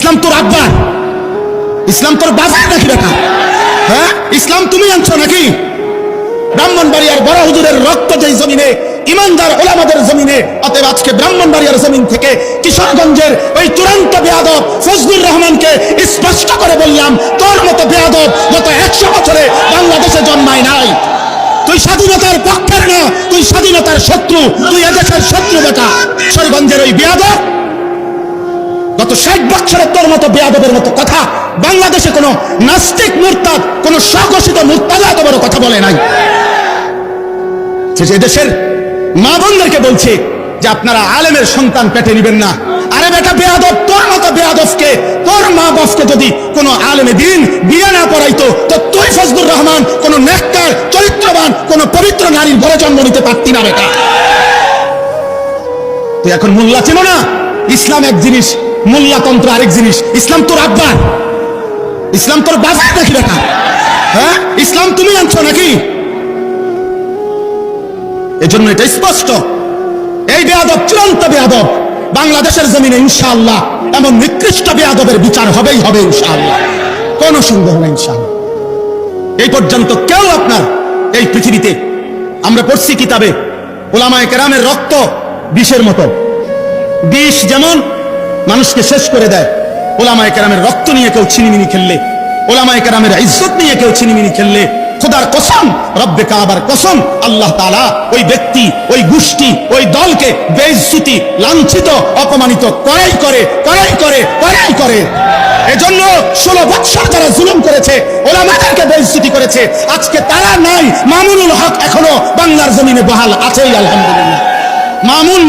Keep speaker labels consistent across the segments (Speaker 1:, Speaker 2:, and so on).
Speaker 1: ইসলাম তোর আব্বা, ইসলাম তোর বাবা নাকি বেটা? হ্যাঁ, ইসলাম তুমি আনছো নাকি? ব্রাহ্মণবাড়িয়ার বড় হুজুরের রক্ত যেই জমিনে, ইমানদার ওলামাদের জমিনে, অতএব আজকে ব্রাহ্মণবাড়িয়ার জমিন থেকে কিশোরগঞ্জের ওই চূড়ান্ত বেয়াদব ফজলুর রহমানকে স্পষ্ট করে বললাম, তোর মতো বেয়াদব গত 100 বছরে বাংলাদেশে জন্মায় নাই। তুই স্বাধীনতার পক্ষের না, তুই স্বাধীনতার শত্রু, তুই এদেশের শত্রু বেটা। কিশোরগঞ্জের ওই বেয়াদব গত 60 বছরে তোর মতো বেয়াদবের মতো কথা বাংলাদেশে কোনো নাস্তিক মুরতাদ, কোন স্বঘোষিত মুরতাদ এত বড় কথা বলে নাই। দেশের মা বোনদেরকে বলছে যে আপনারা আলেমের সন্তান পেটে নিবেন না। আরে বেটা বেয়াদব, তোর মতো বেয়াদবকে, তোর মা বাপকে যদি কোন আলেমে দিন বিয়ে না পড়াইতো, তো তুই ফজলুর রহমান কোন নেককার, চরিত্রবান, কোন পবিত্র নারীর ঘরে জন্ম নিতে পারতি না বেটা। তুই এখন মোল্লা ছিল না? ইসলাম এক জিনিস, মোল্লাতন্ত্র আরেক জিনিস। ইসলাম তোর আব্বা, ইসলাম তোর বাবা নাকি বেটা? হ্যাঁ, ইসলাম তুমি আনছো নাকি? এজন্য এটা স্পষ্ট, এই বেয়াদব চূড়ান্ত বেয়াদব বাংলাদেশের জমিনে ইনশাআল্লাহ এমন নিকৃষ্ট বেয়াদবের বিচার হবেই হবে ইনশাআল্লাহ, কোন সন্দেহ নেই ইনশাআল্লাহ। এই পর্যন্ত কেউ আপনার এই পৃথিবীতে, আমরা পড়ছি কিতাবে, উলামায়ে কেরামের রক্ত বিষের মতো, বিষ যেমন মানুষকে শেষ করে দেয়, উলামায়ে কেরামের রক্ত নিয়ে কেউ ছিনিমিনি খেললে, উলামায়ে কেরামের ইজ্জত নিয়ে কেউ ছিনিমিনি খেললে, খোদার কসম, রব্বে কাবার কসম, আল্লাহ তাআলা ওই ব্যক্তি, ওই গোষ্ঠী, ওই দলকে বেইজ্জতি, লাঞ্ছিত, অপমানিত করাই করে। এজন্য 16 বছর যারা জুলুম করেছে, ওলামাদেরকে বেইজ্জতি করেছে, আজকে তারা নাই। মামুনুল হক এখনো বাংলার জমিনে বহাল আছেই আলহামদুলিল্লাহ।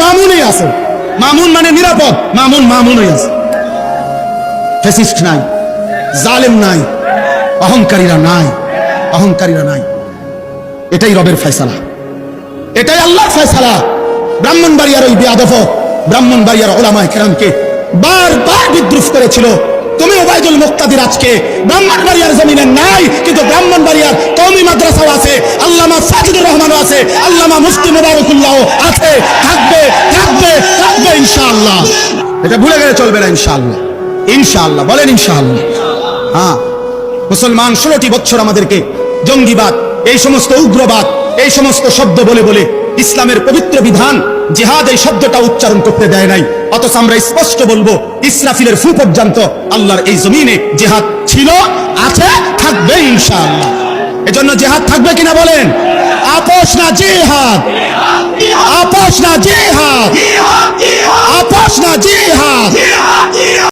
Speaker 1: মামুনই আছে। মামুন মানে নিরাপদ, মামুনই আছে। ফ্যাসিস্ট নাই, জালেম নাই, অহংকারীরা নাই। এটাই রবের ফয়সালা, এটাই আল্লাহর ফয়সালা। ব্রাহ্মণবাড়িয়ার ওই বেয়াদব, ব্রাহ্মণবাড়িয়ার উলামায়ে কেরামকে বারবার বিদ্রুপ করেছিল। তুমি ওবায়দুল মুক্তাদির আজকে ব্রাহ্মণবাড়িয়ার জমিনে নাই, কিন্তু ব্রাহ্মণবাড়িয়ার কওমি মাদ্রাসাও আছে, আল্লামা সাজিদুর রহমানও আছে, আল্লামা মুফতি মুবারকুল্লাহ আছে, থাকবে ইনশাআল্লাহ। এটা ভুলে গেলে চলবে না ইনশাআল্লাহ। বলেন ইনশাআল্লাহ। হ্যাঁ, মুসলমান 16টি বছর আমাদেরকে জঙ্গিবাদ, এই সমস্ত উগ্রবাদ, এই সমস্ত শব্দ বলে ইসলামের পবিত্র বিধান জিহাদ এই শব্দটা উচ্চারণ করতে দেয় নাই। অথচ আমরা স্পষ্ট বলবো, ইসরাফিলের ফু পর্যন্ত আল্লাহর এই জমিনে জিহাদ ছিল, আছে, থাকবে ইনশাআল্লাহ। এজন্য জিহাদ থাকবে কিনা বলেন? আপোষ না জিহাদ, আপোষ না জিহাদ, আপোষ না জিহাদ।